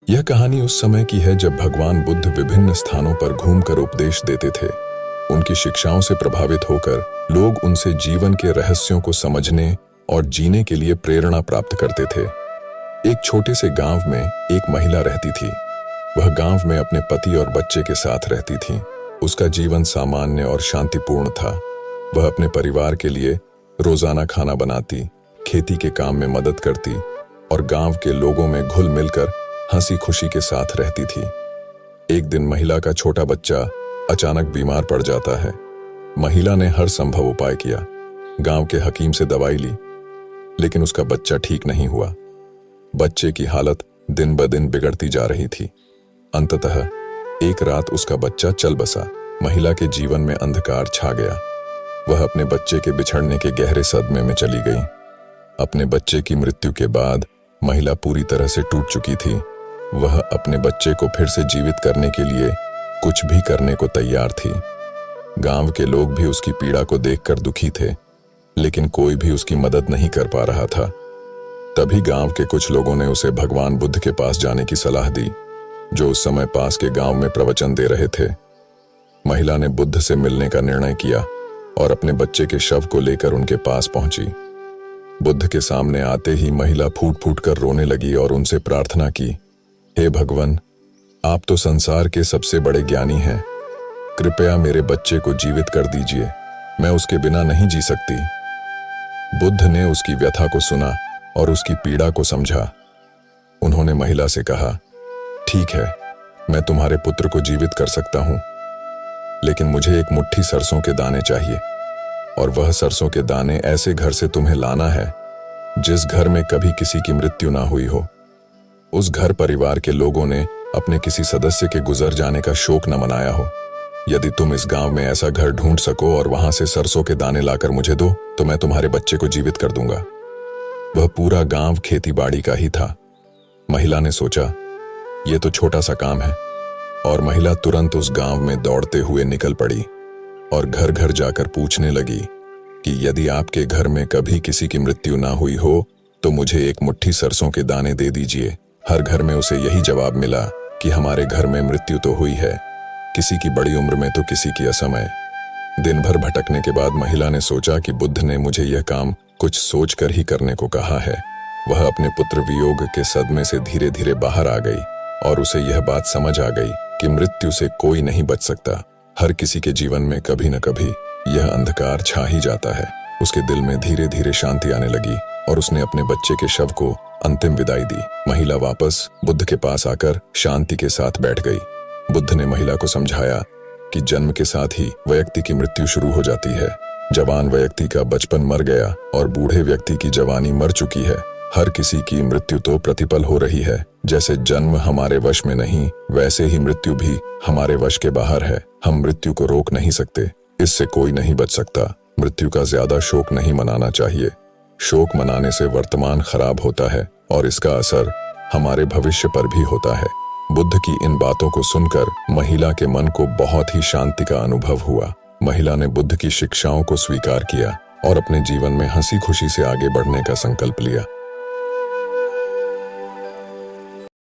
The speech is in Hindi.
यह कहानी उस समय की है जब भगवान बुद्ध विभिन्न स्थानों पर घूमकर उपदेश देते थे। उनकी शिक्षाओं से प्रभावित होकर लोग उनसे जीवन के रहस्यों को समझने और जीने के लिए प्रेरणा प्राप्त करते थे। एक छोटे से गांव में एक महिला रहती थी। वह गांव में अपने पति और बच्चे के साथ रहती थी। उसका जीवन सामान्य और शांतिपूर्ण था। वह अपने परिवार के लिए रोजाना खाना बनाती, खेती के काम में मदद करती और गांव के लोगों में घुल मिलकर हंसी खुशी के साथ रहती थी। एक दिन महिला का छोटा बच्चा अचानक बीमार पड़ जाता है। महिला ने हर संभव उपाय किया, गांव के हकीम से दवाई ली, लेकिन उसका बच्चा ठीक नहीं हुआ। बच्चे की हालत दिन ब दिन बिगड़ती जा रही थी। अंततः एक रात उसका बच्चा चल बसा। महिला के जीवन में अंधकार छा गया। वह अपने बच्चे के बिछड़ने के गहरे सदमे में चली गई। अपने बच्चे की मृत्यु के बाद महिला पूरी तरह से टूट चुकी थी। वह अपने बच्चे को फिर से जीवित करने के लिए कुछ भी करने को तैयार थी। गांव के लोग भी उसकी पीड़ा को देखकर दुखी थे, लेकिन कोई भी उसकी मदद नहीं कर पा रहा था। तभी गांव के कुछ लोगों ने उसे भगवान बुद्ध के पास जाने की सलाह दी, जो उस समय पास के गांव में प्रवचन दे रहे थे। महिला ने बुद्ध से मिलने का निर्णय किया और अपने बच्चे के शव को लेकर उनके पास पहुंची। बुद्ध के सामने आते ही महिला फूट फूट कर रोने लगी और उनसे प्रार्थना की, हे भगवान, आप तो संसार के सबसे बड़े ज्ञानी हैं। कृपया मेरे बच्चे को जीवित कर दीजिए, मैं उसके बिना नहीं जी सकती। बुद्ध ने उसकी व्यथा को सुना और उसकी पीड़ा को समझा। उन्होंने महिला से कहा, ठीक है, मैं तुम्हारे पुत्र को जीवित कर सकता हूं, लेकिन मुझे एक मुट्ठी सरसों के दाने चाहिए, और वह सरसों के दाने ऐसे घर से तुम्हें लाना है जिस घर में कभी किसी की मृत्यु ना हुई हो। उस घर परिवार के लोगों ने अपने किसी सदस्य के गुजर जाने का शोक न मनाया हो। यदि तुम इस गांव में ऐसा घर ढूंढ सको और वहां से सरसों के दाने लाकर मुझे दो, तो मैं तुम्हारे बच्चे को जीवित कर दूंगा। वह पूरा गांव खेती बाड़ी का ही था। महिला ने सोचा, यह तो छोटा सा काम है, और महिला तुरंत उस गांव में दौड़ते हुए निकल पड़ी और घर घर जाकर पूछने लगी कि यदि आपके घर में कभी किसी की मृत्यु ना हुई हो तो मुझे एक मुट्ठी सरसों के दाने दे दीजिए। हर घर में उसे यही जवाब मिला कि हमारे घर में मृत्यु तो हुई है, किसी की बड़ी उम्र में तो किसी की असमय। दिन भर भटकने के बाद महिला ने सोचा कि बुद्ध ने मुझे यह काम कुछ सोचकर ही करने को कहा है। वह अपने पुत्र वियोग के सदमे से धीरे धीरे बाहर आ गई और उसे यह बात समझ आ गई कि मृत्यु से कोई नहीं बच सकता। हर किसी के जीवन में कभी न कभी यह अंधकार छा ही जाता है। उसके दिल में धीरे धीरे शांति आने लगी और उसने अपने बच्चे के शव को अंतिम विदाई दी। महिला वापस बुद्ध के पास आकर शांति के साथ बैठ गई। बुद्ध ने महिला को समझाया कि जन्म के साथ ही व्यक्ति की मृत्यु शुरू हो जाती है। जवान व्यक्ति का बचपन मर गया और बूढ़े व्यक्ति की जवानी मर चुकी है। हर किसी की मृत्यु तो प्रतिपल हो रही है। जैसे जन्म हमारे वश में नहीं, वैसे ही मृत्यु भी हमारे वश के बाहर है। हम मृत्यु को रोक नहीं सकते, इससे कोई नहीं बच सकता। मृत्यु का ज्यादा शोक नहीं मनाना चाहिए। शोक मनाने से वर्तमान खराब होता है और इसका असर हमारे भविष्य पर भी होता है। बुद्ध की इन बातों को सुनकर महिला के मन को बहुत ही शांति का अनुभव हुआ। महिला ने बुद्ध की शिक्षाओं को स्वीकार किया और अपने जीवन में हंसी खुशी से आगे बढ़ने का संकल्प लिया।